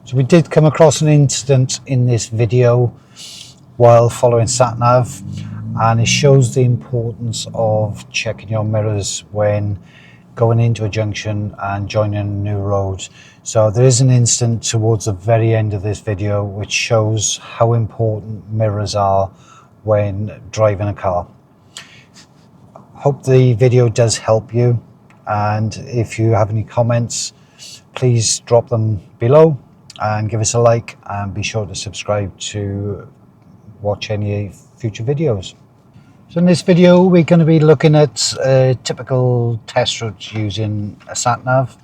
So we did come across an incident in this video while following SatNav, and it shows the importance of checking your mirrors when going into a junction and joining a new road. So there is an incident towards the very end of this video which shows how important mirrors are when driving a car. Hope the video does help you, and if you have any comments, please drop them below and give us a like, and be sure to subscribe to watch any future videos. So in this video we're going to be looking at typical test routes using a sat-nav.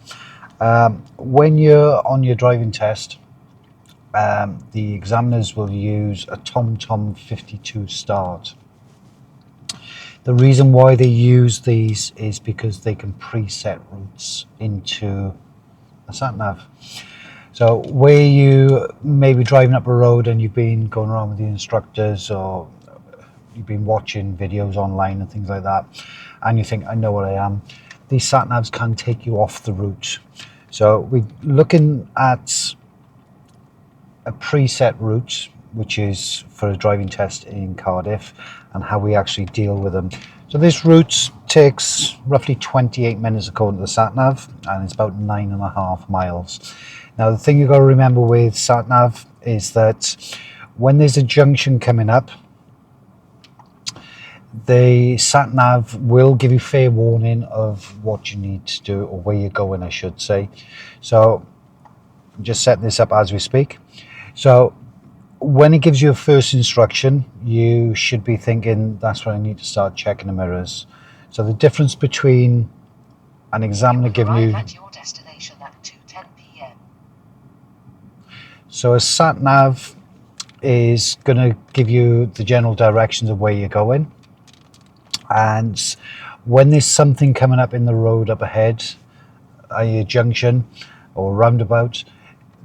When you're on your driving test, the examiners will use a TomTom 52 start. The reason why they use these is because they can preset routes into a sat-nav. So where you may be driving up a road and you've been going around with the instructors, or you've been watching videos online and things like that, and you think, I know where I am, these sat-navs can take you off the route. So we're looking at a preset route, which is for a driving test in Cardiff, and how we actually deal with them. So this route takes roughly 28 minutes according to the sat-nav, and it's about 9.5 miles. Now the thing you've got to remember with sat-nav is that when there's a junction coming up, the sat-nav will give you fair warning of what you need to do, or where you're going, I should say. So I'm just setting this up as we speak. So when it gives you a first instruction, you should be thinking, that's when I need to start checking the mirrors. So the difference between an examiner giving you... at your destination at 2:10 p.m. So a sat-nav is going to give you the general directions of where you're going. And when there's something coming up in the road up ahead, a junction or roundabout,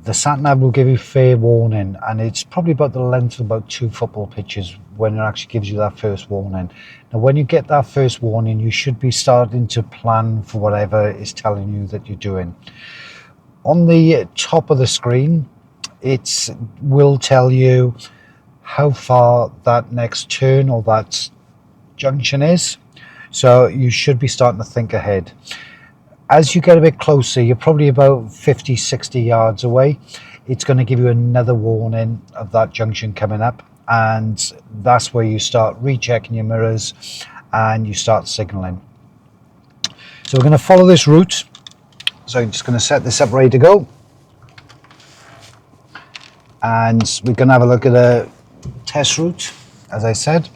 the sat-nav will give you fair warning, and it's probably about the length of about 2 football pitches when it actually gives you that first warning. Now when you get that first warning, you should be starting to plan for whatever it's telling you that you're doing. On the top of the screen, it will tell you how far that next turn or that junction is, so you should be starting to think ahead. As you get a bit closer, you're probably about 50-60 yards away, it's going to give you another warning of that junction coming up, and that's where you start rechecking your mirrors and you start signaling. So we're going to follow this route. So I'm just going to set this up ready to go, and we're going to have a look at a test route. As I said,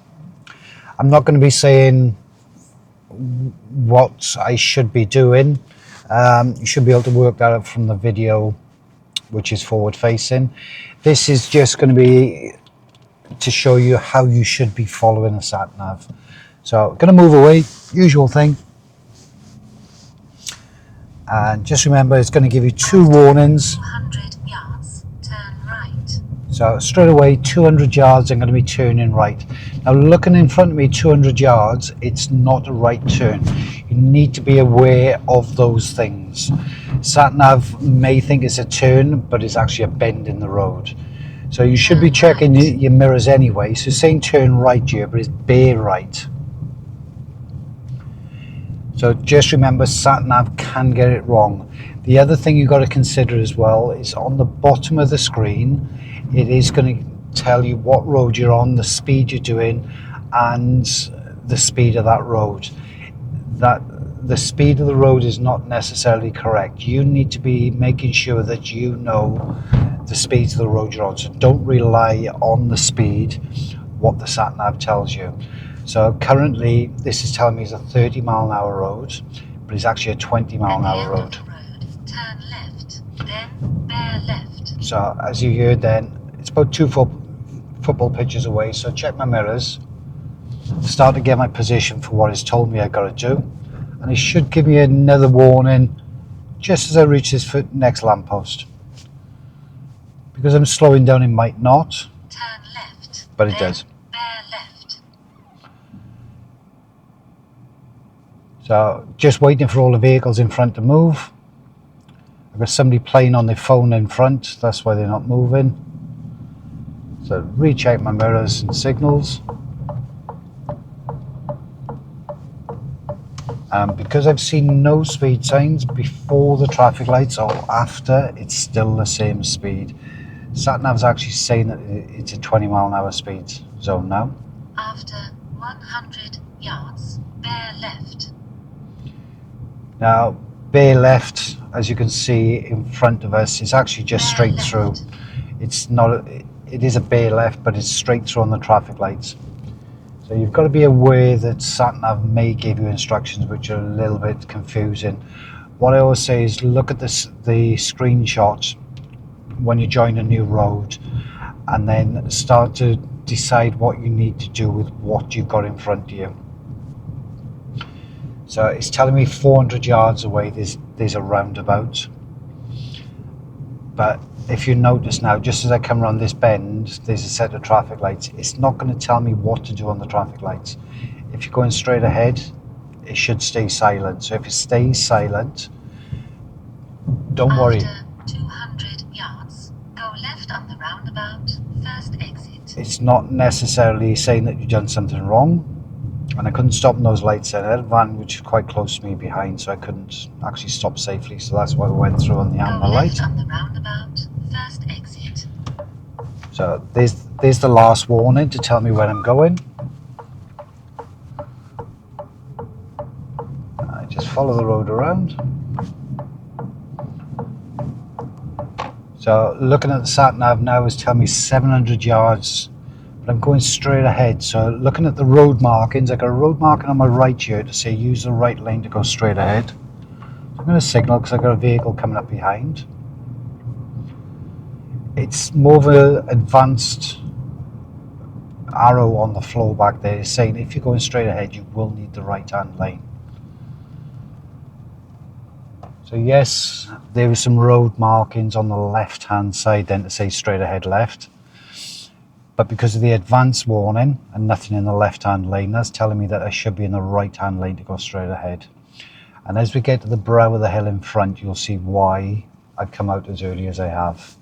I'm not going to be saying what I should be doing. You should be able to work that out from the video, which is forward facing. This is just going to be to show you how you should be following a sat nav. So I'm going to move away, usual thing, and just remember it's going to give you 2 warnings. 200 yards, turn right. So straight away, 200 yards, I'm going to be turning right. Now looking in front of me 200 yards, it's not a right turn. You need to be aware of those things. Sat-nav may think it's a turn, but it's actually a bend in the road. So you should be checking your mirrors anyway. So it's saying turn right here, but it's bare right. So just remember, sat-nav can get it wrong. The other thing you've got to consider as well is on the bottom of the screen, it is going to tell you what road you're on, the speed you're doing, and the speed of that road. That the speed of the road is not necessarily correct. You need to be making sure that you know the speeds of the road you're on. So don't rely on the speed, what the sat-nav tells you. So currently this is telling me it's a 30-mile-an-hour road, but it's actually a 20-mile-an-hour road. Turn left, then bear left. So as you heard then, it's about 2 football pitches away. So check my mirrors, start to get my position for what it's told me I got to do, and it should give me another warning just as I reach this next lamppost. Because I'm slowing down, it might not, turn left, but it does. Bear left. So just waiting for all the vehicles in front to move. I've got somebody playing on their phone in front, that's why they're not moving. So recheck my mirrors and signals. Because I've seen no speed signs before the traffic lights or after, it's still the same speed. Sat-nav's actually saying that it's a 20 mph speed zone now. After 100 yards, bear left. Now, bear left, as you can see in front of us, is actually just Bear straight through. left. It's not, it is a bear left, but it's straight through on the traffic lights. So you've got to be aware that sat-nav may give you instructions which are a little bit confusing. What I always say is look at the screenshot when you join a new road, and then start to decide what you need to do with what you've got in front of you. So it's telling me 400 yards away there's a roundabout. But if you notice now, just as I come around this bend, there's a set of traffic lights. It's not going to tell me what to do on the traffic lights. If you're going straight ahead, it should stay silent. So if it stays silent, don't worry. After 200 yards, go left on the roundabout, first exit. It's not necessarily saying that you've done something wrong. And I couldn't stop in those lights then. I had a van which is quite close to me behind, so I couldn't actually stop safely. So that's why we went through on the amber light. Go left on the roundabout, first exit. So there's the last warning to tell me where I'm going. I just follow the road around. So looking at the sat nav now is telling me 700 yards, but I'm going straight ahead. So looking at the road markings, I've got a road marking on my right here to say use the right lane to go straight ahead. So I'm going to signal because I've got a vehicle coming up behind. It's more of an advanced arrow on the floor back there saying if you're going straight ahead you will need the right hand lane. So yes, there are some road markings on the left hand side then to say straight ahead left, but because of the advanced warning and nothing in the left hand lane, that's telling me that I should be in the right hand lane to go straight ahead. And as we get to the brow of the hill in front, you'll see why I've come out as early as I have.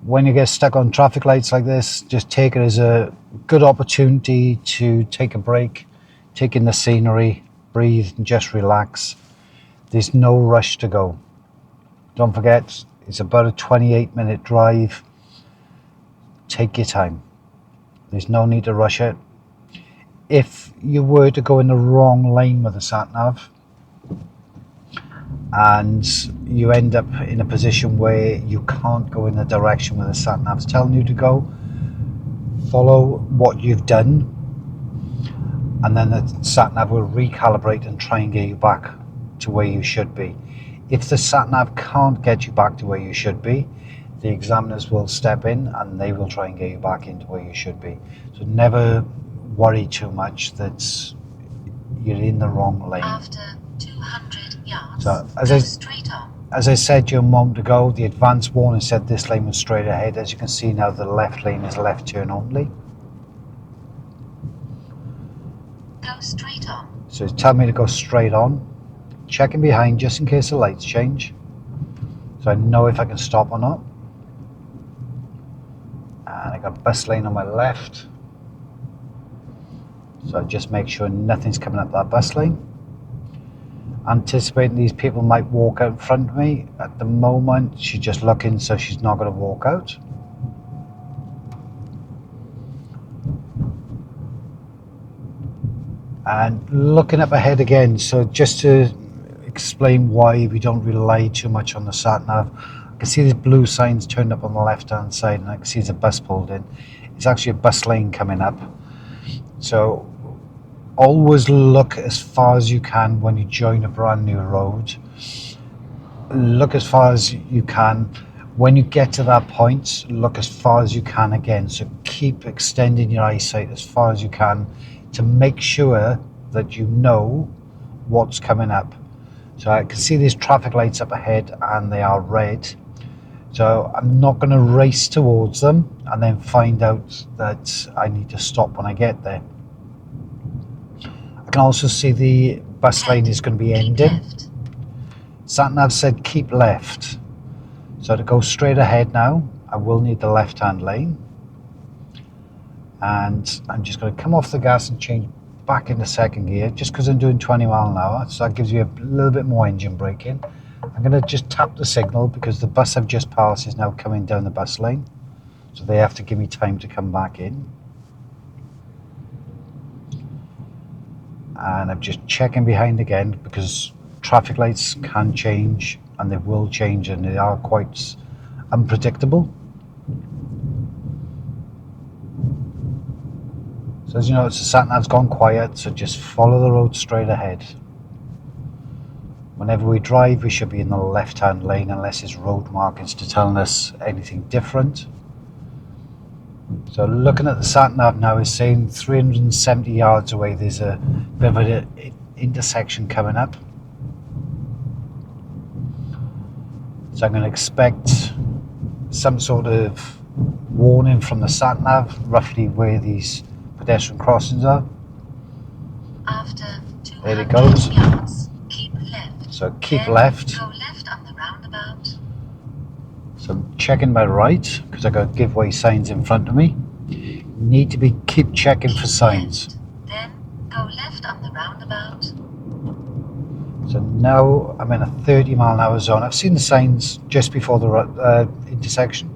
When you get stuck on traffic lights like this, just take it as a good opportunity to take a break, take in the scenery, breathe and just relax. There's no rush to go. Don't forget, it's about a 28-minute drive. Take your time. There's no need to rush it. If you were to go in the wrong lane with the sat-nav and you end up in a position where you can't go in the direction where the sat-nav's telling you to go, follow what you've done, and then the sat-nav will recalibrate and try and get you back to where you should be. If the sat-nav can't get you back to where you should be, the examiners will step in and they will try and get you back into where you should be. So never worry too much that you're in the wrong lane. After 200 yards, So go straight on. as I said to you a moment ago, the advanced warning said this lane was straight ahead. As you can see now, the left lane is left turn only. Go straight on. So it's telling me to go straight on, checking behind just in case the lights change, so I know if I can stop or not. And I got a bus lane on my left, so just make sure nothing's coming up that bus lane. Anticipating these people might walk out in front of me. At the moment she's just looking, so she's not going to walk out. And looking up ahead again, so just to explain why we don't rely too much on the sat-nav, I can see these blue signs turned up on the left hand side, and I can see there's a bus pulled in. It's actually a bus lane coming up. So always look as far as you can when you join a brand new road. Look as far as you can. When you get to that point, look as far as you can again. So keep extending your eyesight as far as you can to make sure that you know what's coming up. So I can see these traffic lights up ahead and they are red. So I'm not going to race towards them and then find out that I need to stop when I get there. I can also see the bus lane is going to be ending. Left. Sat nav said keep left. So to go straight ahead now, I will need the left-hand lane. And I'm just going to come off the gas and change back into second gear, just because I'm doing 20 mile an hour, so that gives you a little bit more engine braking. I'm going to just tap the signal because the bus I've just passed is now coming down the bus lane, so they have to give me time to come back in. And I'm just checking behind again because traffic lights can change, and they will change, and they are quite unpredictable. So as you know, the sat nav's gone quiet, so just follow the road straight ahead. Whenever we drive, we should be in the left-hand lane unless it's road markings to telling us anything different. So looking at the sat nav now, is saying 370 yards away there's a bit of an intersection coming up. So I'm going to expect some sort of warning from the sat nav, roughly where these pedestrian crossings are. After There it goes. 200 yards, keep left. So keep Then left. Go left on the roundabout. So I'm checking my right because I got giveaway signs in front of me. Need to keep checking for signs. Left. Then go left on the roundabout. So now I'm in a 30 mile an hour zone. I've seen the signs just before the intersection,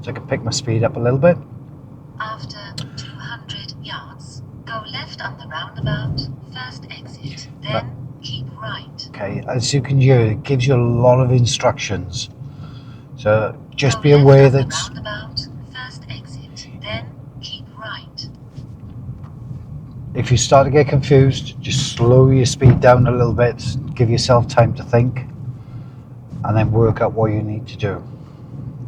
so I can pick my speed up a little bit. After 200 yards, go left on the roundabout, first exit, then keep right. Okay, as you can hear, it gives you a lot of instructions. So just Go be left aware on the that roundabout, first exit, then keep right. if you start to get confused, just slow your speed down a little bit, give yourself time to think, and then work out what you need to do.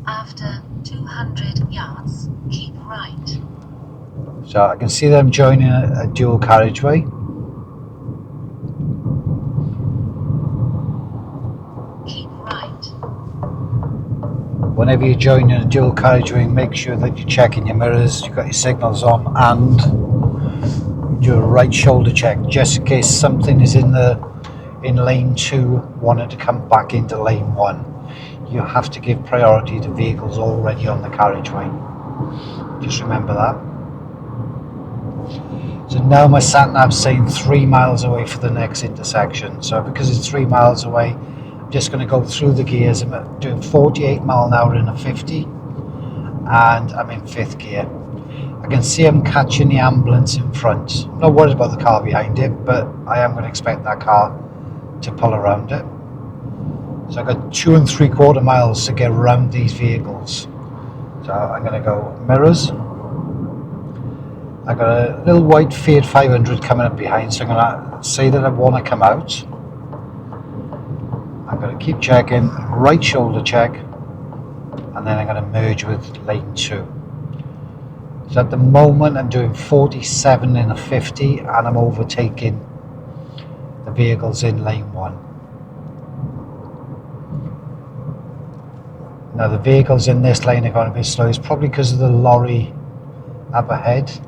After 200 yards, keep right. So I can see that I'm joining a dual carriageway. Keep right. Whenever you're joining a dual carriageway, make sure that you're checking your mirrors, you've got your signals on, and do a right shoulder check, just in case something is in lane 2 wanting to come back into lane 1. You have to give priority to vehicles already on the carriageway. Just remember that. So now my sat nav's saying 3 miles away for the next intersection. So because it's 3 miles away, I'm just going to go through the gears. I'm doing 48 mile an hour in a 50, and I'm in 5th gear. I can see I'm catching the ambulance in front. I'm not worried about the car behind it, but I am going to expect that car to pull around it. So I've got 2 3/4 miles to get around these vehicles. So I'm going to go mirrors. I've got a little white Fiat 500 coming up behind, so I'm going to say that I want to come out. I'm going to keep checking, right shoulder check, and then I'm going to merge with lane 2. So at the moment I'm doing 47 in a 50, and I'm overtaking the vehicles in lane 1. Now the vehicles in this lane are going to be slow. It's probably because of the lorry up ahead. So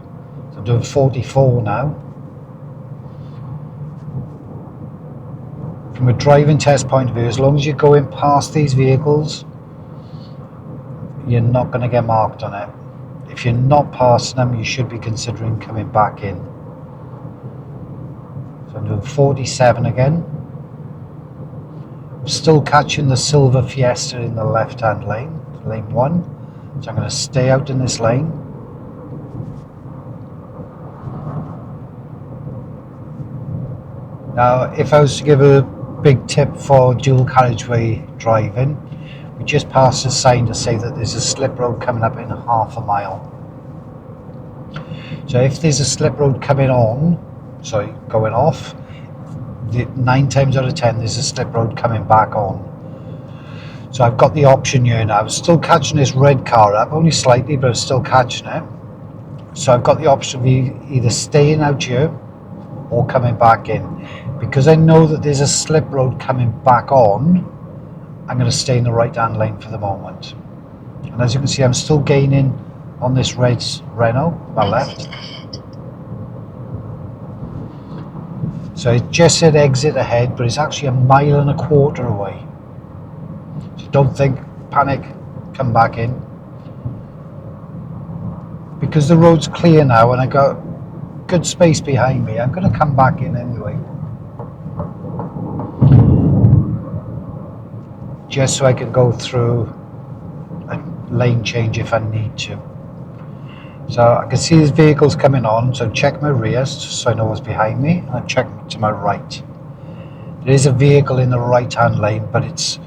I'm doing 44 now. From a driving test point of view, as long as you're going past these vehicles, you're not going to get marked on it. If you're not passing them, you should be considering coming back in. So I'm doing 47 again. I'm still catching the silver Fiesta in the left-hand lane, lane 1. So I'm going to stay out in this lane. Now, if I was to give a big tip for dual carriageway driving, we just passed a sign to say that there's a slip road coming up in half a mile. So if there's a slip road going off, 9 times out of 10 there's a slip road coming back on. So I've got the option here now. I'm still catching this red car up, only slightly, but I'm still catching it. So I've got the option of either staying out here or coming back in. Because I know that there's a slip road coming back on, I'm going to stay in the right hand lane for the moment. And as you can see, I'm still gaining on this red Renault, my left. Exit ahead. So it just said exit ahead, but it's actually 1.25 miles away. So don't think, panic, come back in. Because the road's clear now and I got good space behind me, I'm going to come back in anyway. Just so I can go through a lane change if I need to. So I can see there's vehicles coming on, so check my rear so I know what's behind me, and I check to my right. There is a vehicle in the right hand lane, but it's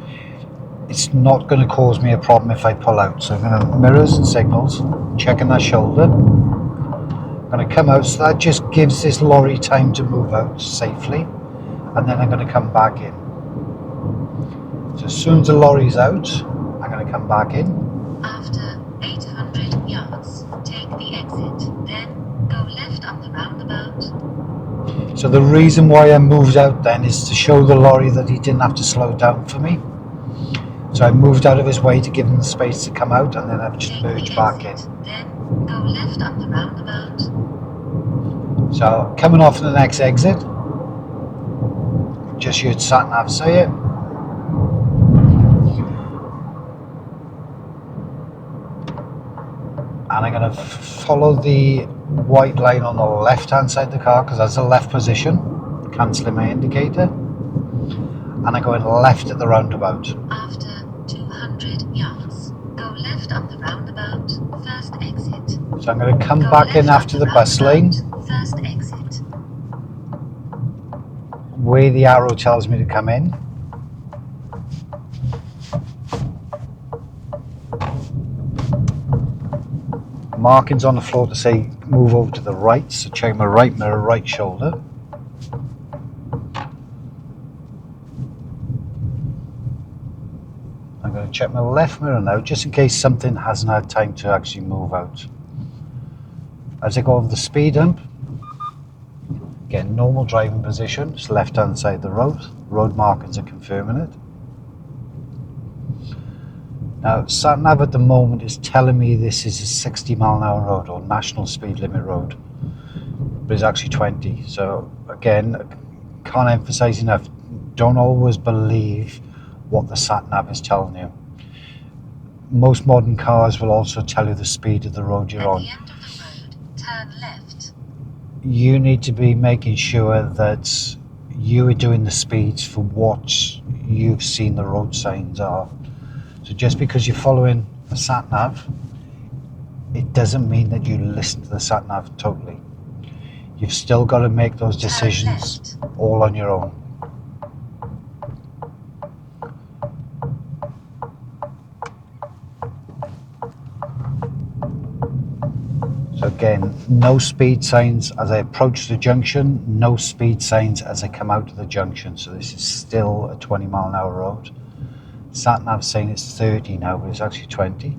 not going to cause me a problem if I pull out. So I'm going to mirrors and signals, checking that shoulder. I'm going to come out, so that just gives this lorry time to move out safely, and then I'm going to come back in. So as soon as the lorry's out, I'm going to come back in. After 800 yards, take the exit, then go left on the roundabout. So the reason why I moved out then is to show the lorry that he didn't have to slow down for me. So I moved out of his way to give him the space to come out, and then I've just merged back in. Then go left on the roundabout. So coming off the next exit, just heard sat nav say it. And I'm going to follow the white line on the left hand side of the car because that's the left position, cancelling my indicator, and I'm going left at the roundabout. After 200 yards, go left on the roundabout, first exit. So I'm going to come back in after the bus lane, first exit, where the arrow tells me to come in. Markings on the floor to say move over to the right, so check my right mirror, right shoulder. I'm going to check my left mirror now, just in case something hasn't had time to actually move out. As I go over the speed hump, get normal driving position, it's left hand side of the road. Road markings are confirming it. Now, sat nav at the moment is telling me this is a 60-mile-an-hour road or national speed limit road, but it's actually 20. So again, can't emphasize enough, don't always believe what the sat nav is telling you. Most modern cars will also tell you the speed of the road you're on. At the end of the road, turn left. You need to be making sure that you are doing the speeds for what you've seen the road signs are. So just because you're following the sat nav, it doesn't mean that you listen to the sat nav totally. You've still got to make those decisions all on your own. So again, no speed signs as I approach the junction, no speed signs as I come out of the junction. So this is still a 20-mile-an-hour road. Sat nav saying it's 30 now, but it's actually 20.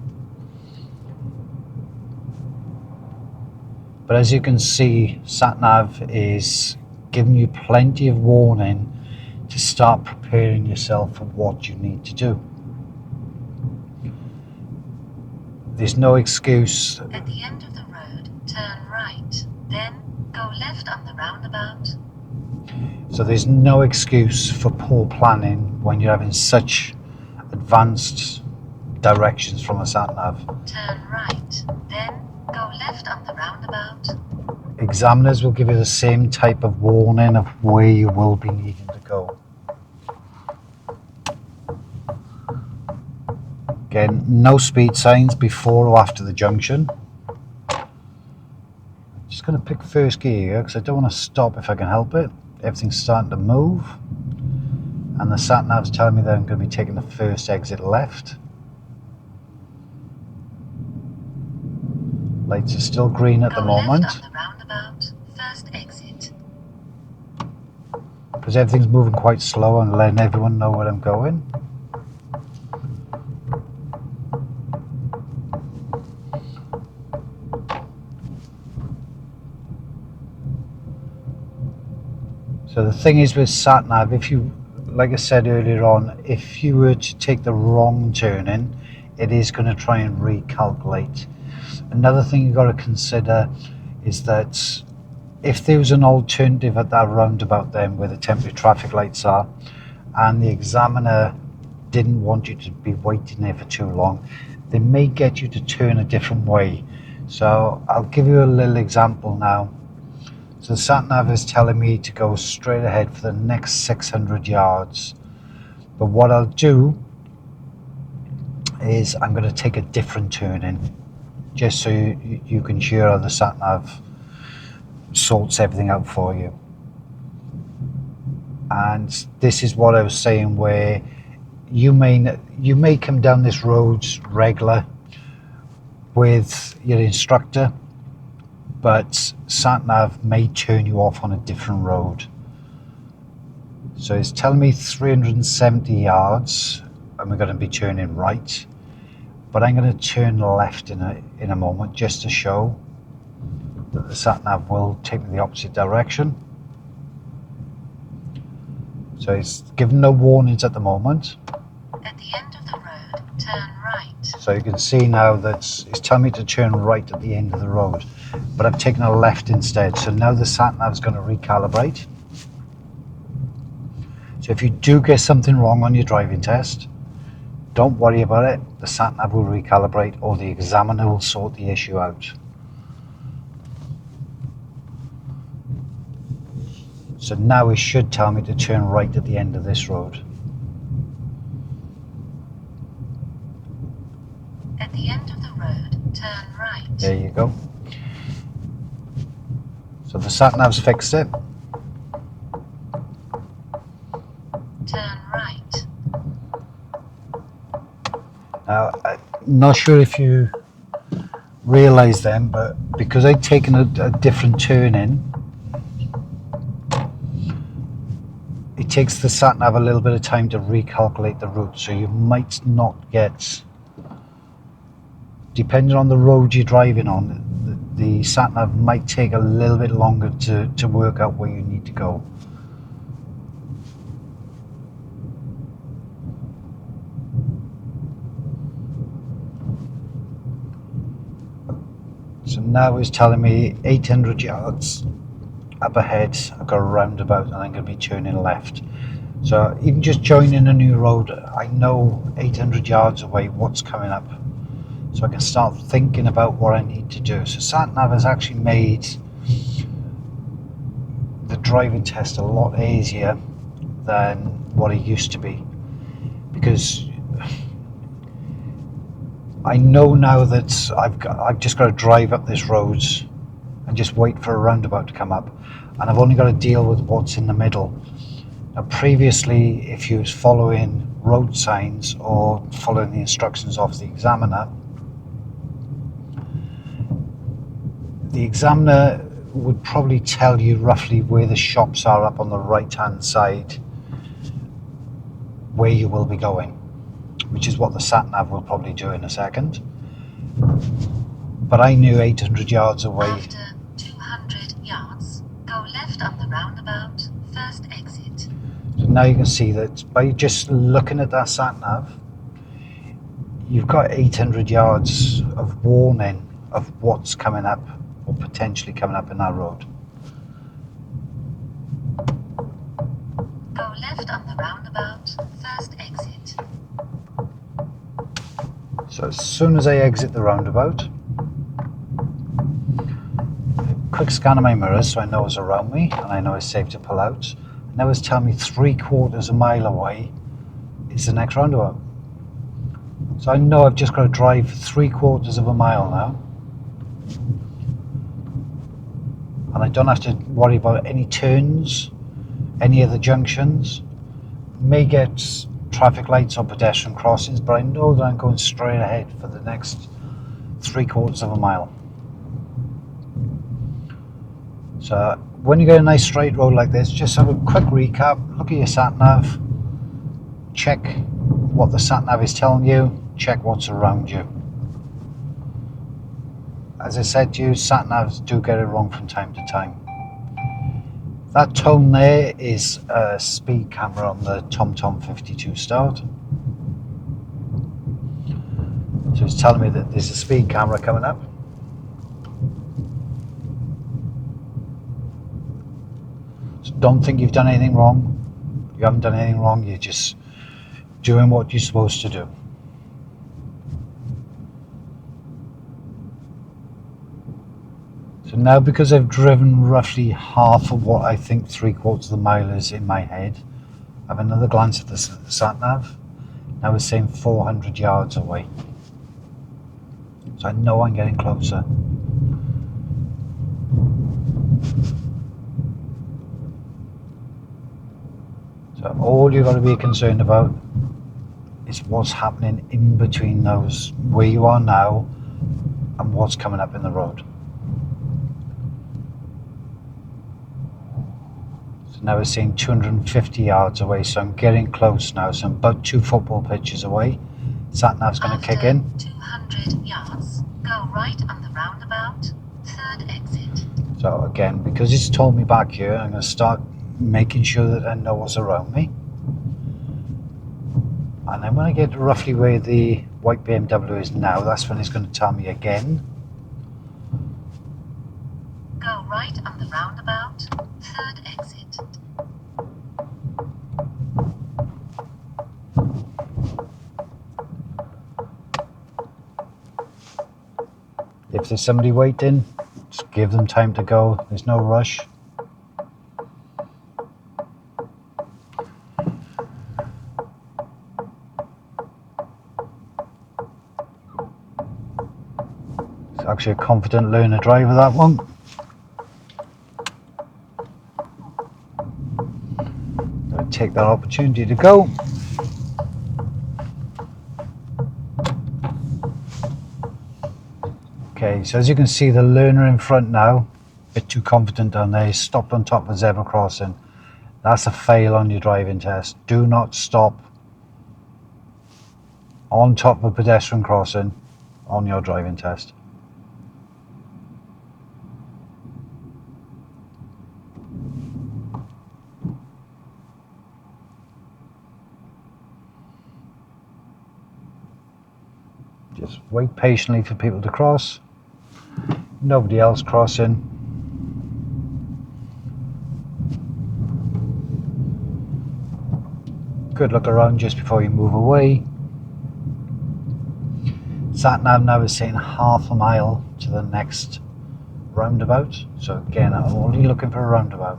But as you can see, sat nav is giving you plenty of warning to start preparing yourself for what you need to do. There's no excuse. At the end of the road, turn right, then go left on the roundabout. So there's no excuse for poor planning when you're having such advanced directions from a sat nav. Turn right, then go left on the roundabout. Examiners will give you the same type of warning of where you will be needing to go. Again, no speed signs before or after the junction. Just going to pick first gear here because I don't want to stop if I can help it. Everything's starting to move. And the sat nav's telling me that I'm going to be taking the first exit left. Lights are still green at the moment. Left on the roundabout, first exit. Because everything's moving quite slow and letting everyone know where I'm going. So the thing is with sat nav, if you, like I said earlier on, if you were to take the wrong turning, it is going to try and recalculate. Another thing you've got to consider is that if there was an alternative at that roundabout then where the temporary traffic lights are, and the examiner didn't want you to be waiting there for too long, they may get you to turn a different way. So I'll give you a little example now. So the sat nav is telling me to go straight ahead for the next 600 yards. But what I'll do is I'm going to take a different turn in, just so you can hear how the sat nav sorts everything out for you. And this is what I was saying, where you may come down this road regular with your instructor, but sat nav may turn you off on a different road. So it's telling me 370 yards and we're going to be turning right, but I'm going to turn left in a moment, just to show that the sat nav will take me the opposite direction. So it's given no warnings at the moment. At the end of the road, turn right. So you can see now that it's telling me to turn right at the end of the road, but I've taken a left instead. So now the sat nav is going to recalibrate. So if you do get something wrong on your driving test, don't worry about it. The sat nav will recalibrate, or the examiner will sort the issue out. So now it should tell me to turn right at the end of this road. At the end of the road, turn right. There you go. So the sat nav's fixed it. Turn right. Now, I'm not sure if you realise then, but because I'd taken a different turn in, it takes the sat nav a little bit of time to recalculate the route. So you might not get, depending on the road you're driving on, the sat nav might take a little bit longer to work out where you need to go. So now it's telling me 800 yards up ahead, I've got a roundabout and I'm going to be turning left. So even just joining a new road, I know 800 yards away what's coming up. So I can start thinking about what I need to do. So SatNav has actually made the driving test a lot easier than what it used to be, because I know now that I've just got to drive up this road and just wait for a roundabout to come up, and I've only got to deal with what's in the middle. Now previously, if you was following road signs or following the instructions of the examiner would probably tell you roughly where the shops are up on the right hand side where you will be going, which is what the sat-nav will probably do in a second. But I knew 800 yards away. After 200 yards, go left on the roundabout, first exit. So now you can see that by just looking at that sat-nav, you've got 800 yards of warning of what's coming up or potentially coming up in that road. Go left on the roundabout, first exit. So as soon as I exit the roundabout, quick scan of my mirrors so I know it's around me and I know it's safe to pull out. Now it's telling me 3/4 mile away is the next roundabout. So I know I've just got to drive 3/4 mile now. And I don't have to worry about any turns, any of the junctions. May get traffic lights or pedestrian crossings, but I know that I'm going straight ahead for the next 3/4 mile. So when you get a nice straight road like this, just have a quick recap, look at your sat-nav, check what the sat-nav is telling you, check what's around you. As I said to you, sat-navs do get it wrong from time to time. That tone there is a speed camera on the TomTom 52 Start. So it's telling me that there's a speed camera coming up. don't think you've done anything wrong. You haven't done anything wrong, you're just doing what you're supposed to do. So now, because I've driven roughly half of what I think 3/4 of the mile is in my head, I have another glance at the sat-nav. Now it's saying 400 yards away. So I know I'm getting closer. So all you've got to be concerned about is what's happening in between those, where you are now and what's coming up in the road. So now it's saying 250 yards away, so I'm getting close now. So I'm about 2 football pitches away. Sat-nav's going to kick in. 200 yards, go right on the roundabout, 3rd exit. So again, because it's told me back here, I'm going to start making sure that I know what's around me. And then when I get roughly where the white BMW is now, that's when it's going to tell me again. Go right on the roundabout, 3rd exit. If there's somebody waiting, just give them time to go. There's no rush. It's actually a confident learner driver, that one. Gonna take that opportunity to go. Okay, so as you can see, the learner in front now, a bit too confident down there, he's stopped on top of a zebra crossing. That's a fail on your driving test. Do not stop on top of a pedestrian crossing on your driving test. Just wait patiently for people to cross. Nobody else crossing. Good look around just before you move away. Sat-nav now is saying half a mile to the next roundabout. So again, I'm only looking for a roundabout.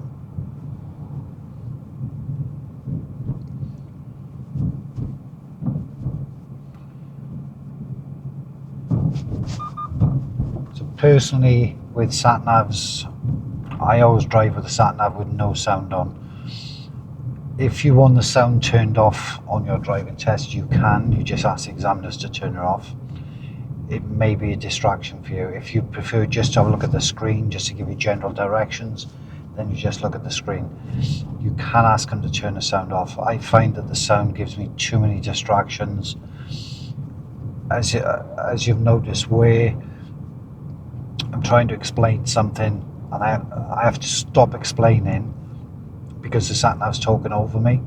Personally, with sat-navs, I always drive with the sat-nav with no sound on. If you want the sound turned off on your driving test, you can. You just ask the examiners to turn it off. It may be a distraction for you. If you prefer just to have a look at the screen, just to give you general directions, then you just look at the screen. You can ask them to turn the sound off. I find that the sound gives me too many distractions. As you've noticed, where I'm trying to explain something and I have to stop explaining because the sat-nav's talking over me.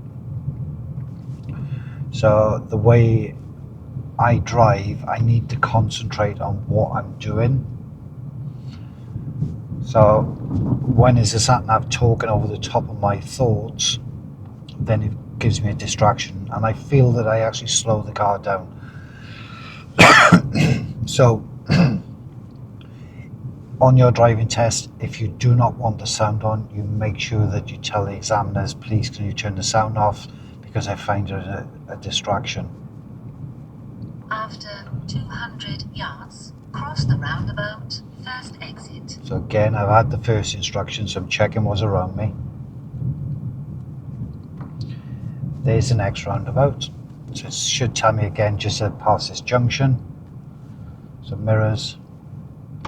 So the way I drive, I need to concentrate on what I'm doing. So when is the sat-nav talking over the top of my thoughts, then it gives me a distraction and I feel that I actually slow the car down. So on your driving test, if you do not want the sound on, you make sure that you tell the examiners, please can you turn the sound off, because I find it a distraction. After 200 yards, cross the roundabout, 1st exit. So again, I've had the first instruction, so I'm checking what's around me. There's the next roundabout. So it should tell me again just to pass this junction. So mirrors.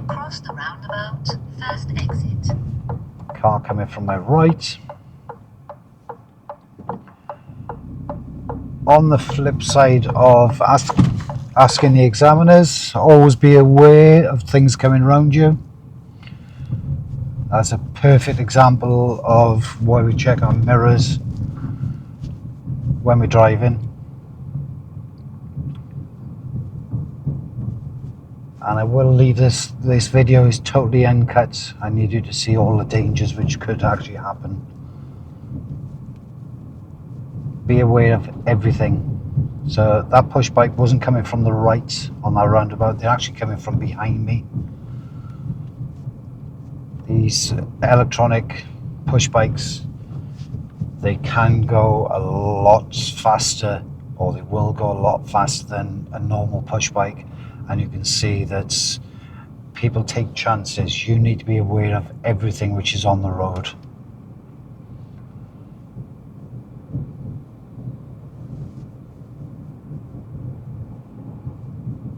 Cross the roundabout, 1st exit. Car coming from my right. On the flip side of asking the examiners, always be aware of things coming around you. That's a perfect example of why we check our mirrors when we're driving. And I will leave this video is totally uncut. I need you to see all the dangers which could actually happen. be aware of everything. So that push bike wasn't coming from the right on that roundabout, they're actually coming from behind me. These electronic push bikes, they can go a lot faster, or they will go a lot faster than a normal push bike, and you can see that people take chances. You need to be aware of everything which is on the road.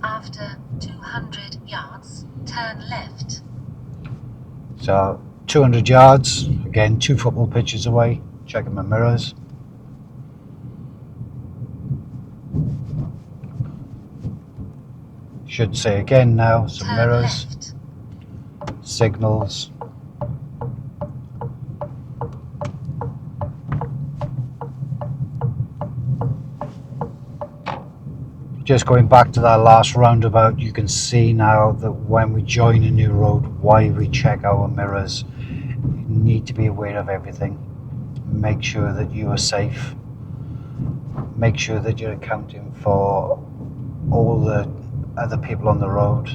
After 200 yards, turn left. So 200 yards, again 2 football pitches away, checking my mirrors. Should say again now, some Turn mirrors, left. signals. Just going back to that last roundabout, you can see now that when we join a new road, why we check our mirrors. You need to be aware of everything. Make sure that you are safe. Make sure that you're accounting for all the other people on the road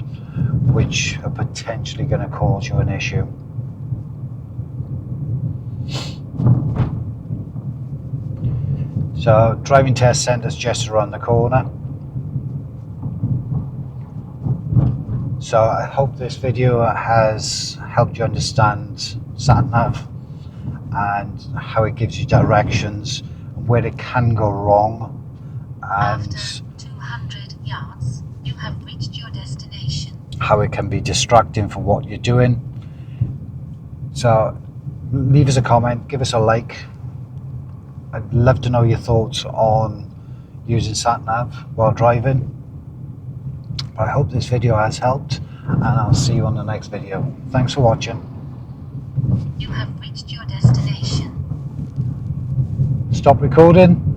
which are potentially going to cause you an issue. So driving test centre's just around the corner. So I hope this video has helped you understand sat-nav and how it gives you directions, where it can go wrong, and After 200 yards, you have reached your destination. how it can be distracting for what you're doing. So leave us a comment, give us a like. I'd love to know your thoughts on using sat-nav while driving. I hope this video has helped, and I'll see you on the next video. Thanks for watching. You have reached your destination. Stop recording.